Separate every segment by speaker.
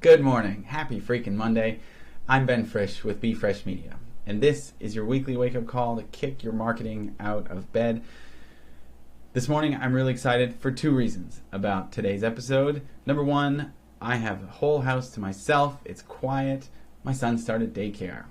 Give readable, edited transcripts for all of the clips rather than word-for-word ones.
Speaker 1: Good morning. Happy freaking Monday. I'm Ben Frisch with bfresh.media, and this is your weekly wake-up call to kick your marketing out of bed. This morning, I'm really excited for two reasons about today's episode. Number one, I have a whole house to myself. It's quiet. My son started daycare.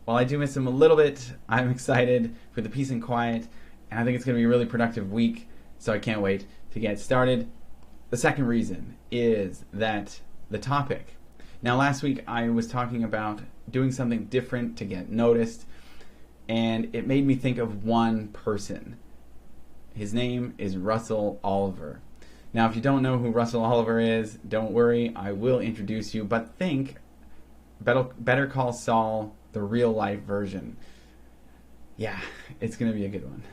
Speaker 1: While I do miss him a little bit, I'm excited for the peace and quiet, and I think it's going to be a really productive week, so I can't wait to get started. The second reason is that the topic. Now, last week I was talking about doing something different to get noticed, and it made me think of one person. His name is Russell Oliver. Now, if you don't know who Russell Oliver is, don't worry, I will introduce you, but think Better Call Saul, the real life version. Yeah, it's going to be a good one.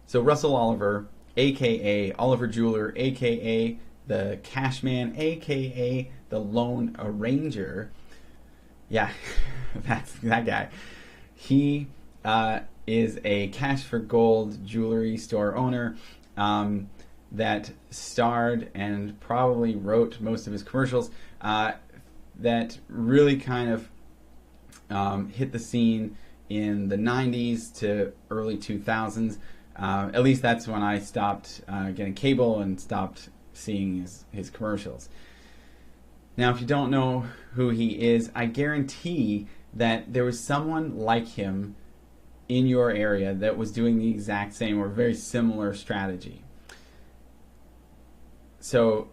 Speaker 1: So Russell Oliver, aka Oliver Jewellery, aka the Cashman, aka the Lone Arranger. Yeah, that's that guy. He is a cash for gold jewelry store owner that starred and probably wrote most of his commercials that really kind of hit the scene in the 90s to early 2000s. At least that's when I stopped getting cable and stopped seeing his commercials. Now, if you don't know who he is, I guarantee that there was someone like him in your area that was doing the exact same or very similar strategy. So,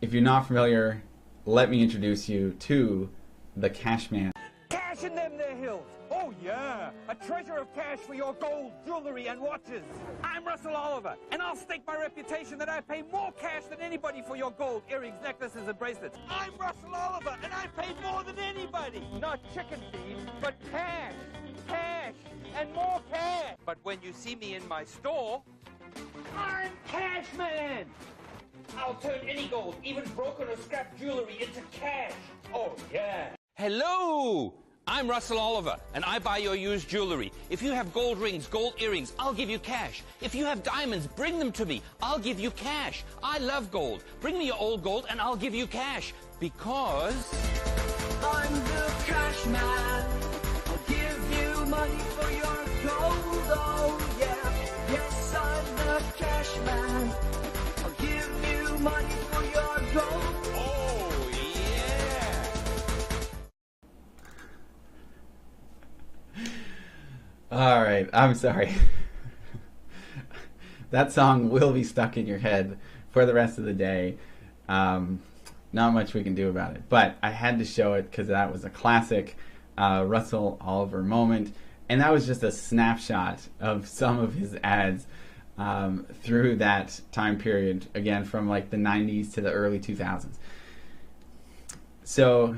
Speaker 1: if you're not familiar, let me introduce you to the Cashman.
Speaker 2: Cash in them there hills. Oh yeah, a treasure of cash for your gold, jewelry and watches. I'm Russell Oliver, and I'll stake my reputation that I pay more cash than anybody for your gold, earrings, necklaces and bracelets. I'm Russell Oliver, and I pay more than anybody. Not chicken feed, but cash, cash, and more cash. But when you see me in my store, I'm Cashman. I'll turn any gold, even broken or scrap jewelry, into cash. Oh yeah.
Speaker 3: Hello! I'm Russell Oliver, and I buy your used jewelry. If you have gold rings, gold earrings, I'll give you cash. If you have diamonds, bring them to me. I'll give you cash. I love gold. Bring me your old gold, and I'll give you cash. Because
Speaker 4: I'm the cash man. I'll give you money for your gold. Oh yeah, yes I'm the cash man. I'll give you money for your gold.
Speaker 3: oh yeah!
Speaker 1: All right, I'm sorry. That song will be stuck in your head for the rest of the day. Not much we can do about it, but I had to show it because that was a classic Russell Oliver moment, and that was just a snapshot of some of his ads through that time period, again from like the 90s to the early 2000s. So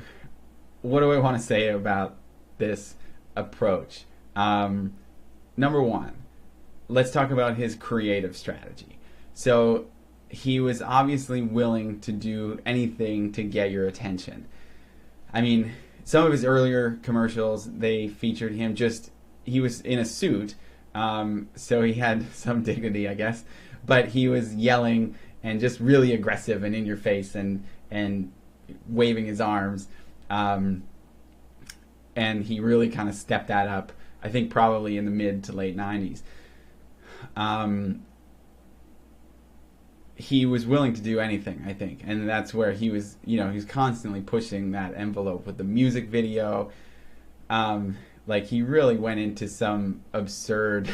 Speaker 1: what do I want to say about this approach? Number one, let's talk about his creative strategy. So he was obviously willing to do anything to get your attention. I mean, some of his earlier commercials, they featured him he was in a suit, so he had some dignity, I guess, but he was yelling and just really aggressive and in your face and waving his arms. And he really kind of stepped that up, I think probably in the mid to late 90s. He was willing to do anything, I think, and that's where he was, he was constantly pushing that envelope with the music video. Like he really went into some absurd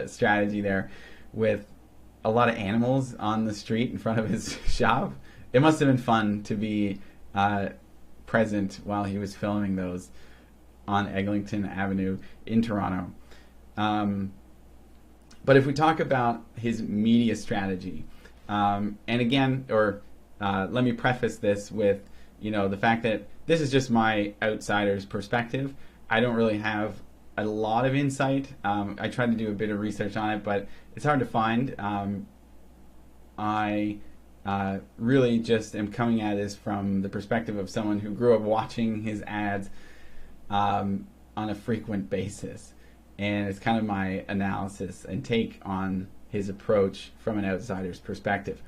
Speaker 1: strategy there with a lot of animals on the street in front of his shop. It must have been fun to be present while he was filming those on Eglinton Avenue in Toronto. But if we talk about his media strategy, and again, let me preface this with, the fact that this is just my outsider's perspective. I don't really have a lot of insight. I tried to do a bit of research on it, but it's hard to find. I really just am coming at this from the perspective of someone who grew up watching his ads on a frequent basis. and it's kind of my analysis and take on his approach from an outsider's perspective.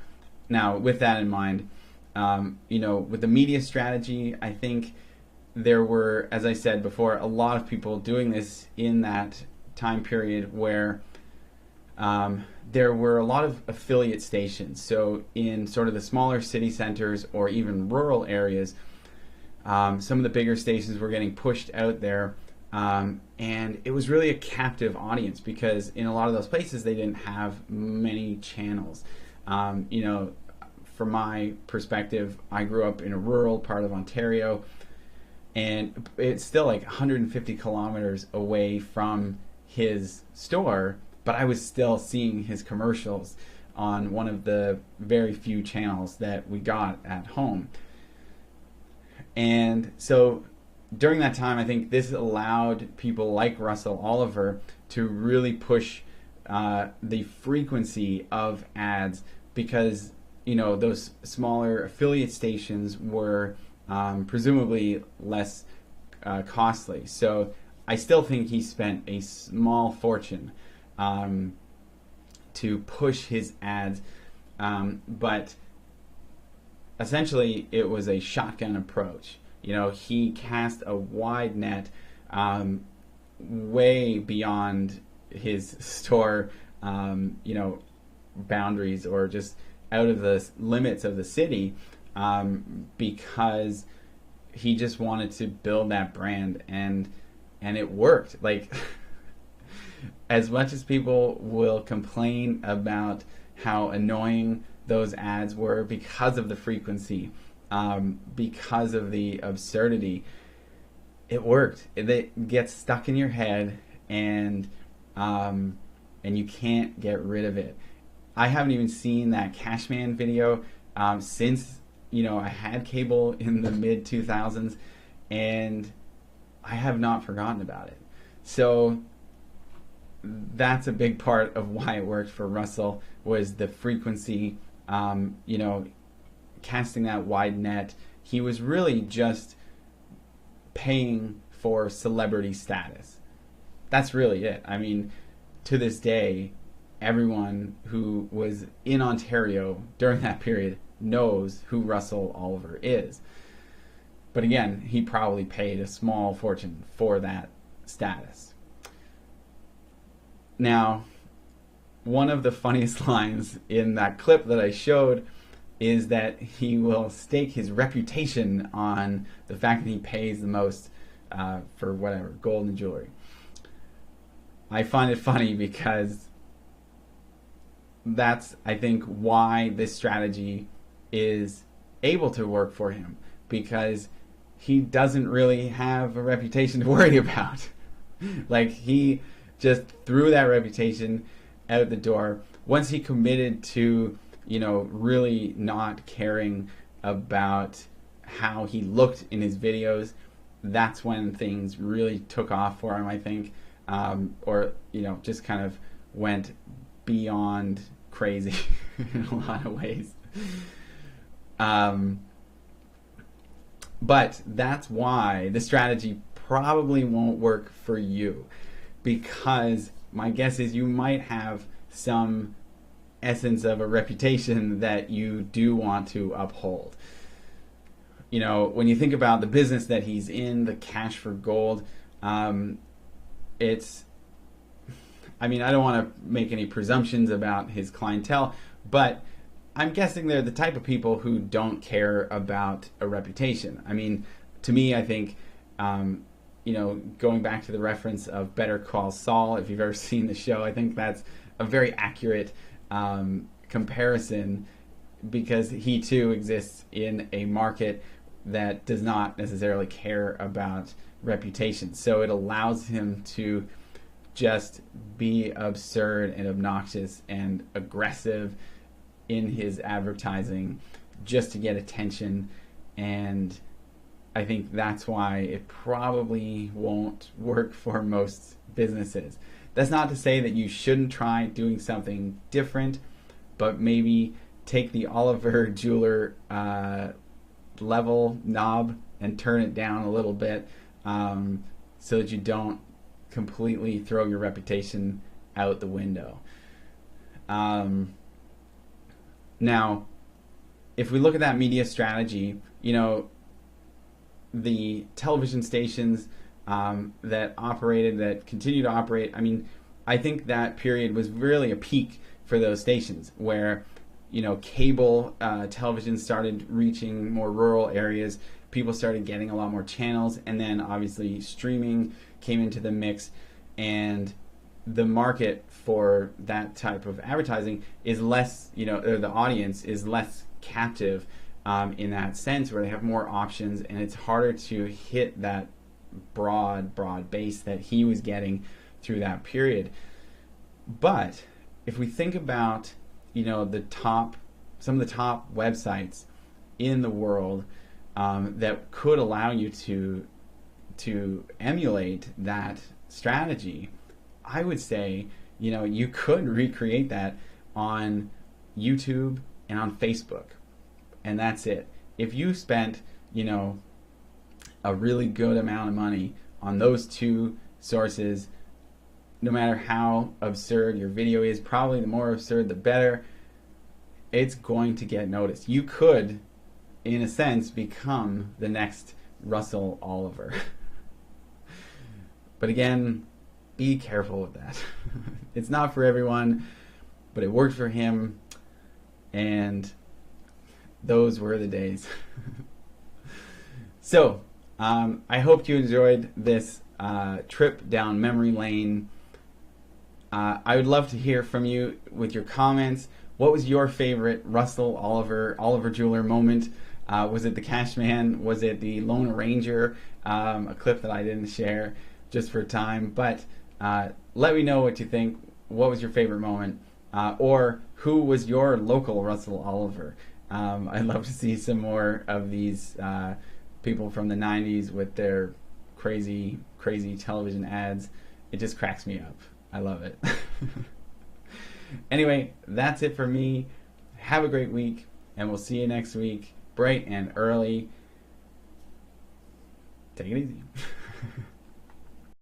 Speaker 1: Now, with that in mind, with the media strategy, I think there were, as I said before, a lot of people doing this in that time period where there were a lot of affiliate stations. So in sort of the smaller city centers or even rural areas, some of the bigger stations were getting pushed out there, and it was really a captive audience because in a lot of those places they didn't have many channels. From my perspective, I grew up in a rural part of Ontario, and it's still like 150 kilometers away from his store, but I was still seeing his commercials on one of the very few channels that we got at home. And so during that time, I think this allowed people like Russell Oliver to really push the frequency of ads, because those smaller affiliate stations were presumably less costly. So I still think he spent a small fortune to push his ads, but essentially it was a shotgun approach. He cast a wide net way beyond his store boundaries, or just out of the limits of the city, because he just wanted to build that brand, and it worked. Like, as much as people will complain about how annoying those ads were because of the frequency, because of the absurdity, it worked. It gets stuck in your head, and you can't get rid of it. I haven't even seen that Cashman video since I had cable in the mid 2000s, and I have not forgotten about it. So that's a big part of why it worked for Russell, was the frequency, casting that wide net. He was really just paying for celebrity status. That's really it. I mean, to this day, everyone who was in Ontario during that period knows who Russell Oliver is. But again, he probably paid a small fortune for that status. Now, one of the funniest lines in that clip that I showed is that he will stake his reputation on the fact that he pays the most for whatever, gold and jewelry. I find it funny because that's, I think, why this strategy is able to work for him, because he doesn't really have a reputation to worry about. Like, he just threw that reputation out the door. Once he committed to, really not caring about how he looked in his videos, that's when things really took off for him, I think. Or, just kind of went beyond crazy in a lot of ways. But that's why the strategy probably won't work for you, because my guess is you might have some essence of a reputation that you do want to uphold. When you think about the business that he's in, the Cash for Gold, I don't want to make any presumptions about his clientele, but I'm guessing they're the type of people who don't care about a reputation. To me, I think, going back to the reference of Better Call Saul, if you've ever seen the show, I think that's a very accurate comparison, because he too exists in a market that does not necessarily care about reputation. So it allows him to just be absurd and obnoxious and aggressive in his advertising just to get attention, and I think that's why it probably won't work for most businesses. That's not to say that you shouldn't try doing something different, but maybe take the Oliver Jeweler level knob and turn it down a little bit, so that you don't completely throw your reputation out the window. Now, if we look at that media strategy, you know, the television stations that continue to operate, I mean, I think that period was really a peak for those stations where, you know, cable television started reaching more rural areas. People started getting a lot more channels, and then obviously streaming came into the mix, and the market for that type of advertising is less, you know, or the audience is less captive in that sense, where they have more options, and it's harder to hit that broad base that he was getting through that period. But if we think about, you know, some of the top websites in the world that could allow you to emulate that strategy, I would say, you know, you could recreate that on YouTube and on Facebook, and that's it. If you spent, you know, a really good amount of money on those two sources, no matter how absurd your video is, probably the more absurd the better, it's going to get noticed. You could, in a sense, become the next Russell Oliver. But again, be careful with that. It's not for everyone, but it worked for him, and those were the days. So, I hope you enjoyed this trip down memory lane. I would love to hear from you with your comments. What was your favorite Russell Oliver Jeweler moment? Was it the Cashman? Was it the Lone Ranger? A clip that I didn't share just for time. But let me know what you think. What was your favorite moment? Or who was your local Russell Oliver? I'd love to see some more of these people from the 90s with their crazy television ads. It just cracks me up. I love it. Anyway, that's it for me. Have a great week, and we'll see you next week, bright and early. Take it easy.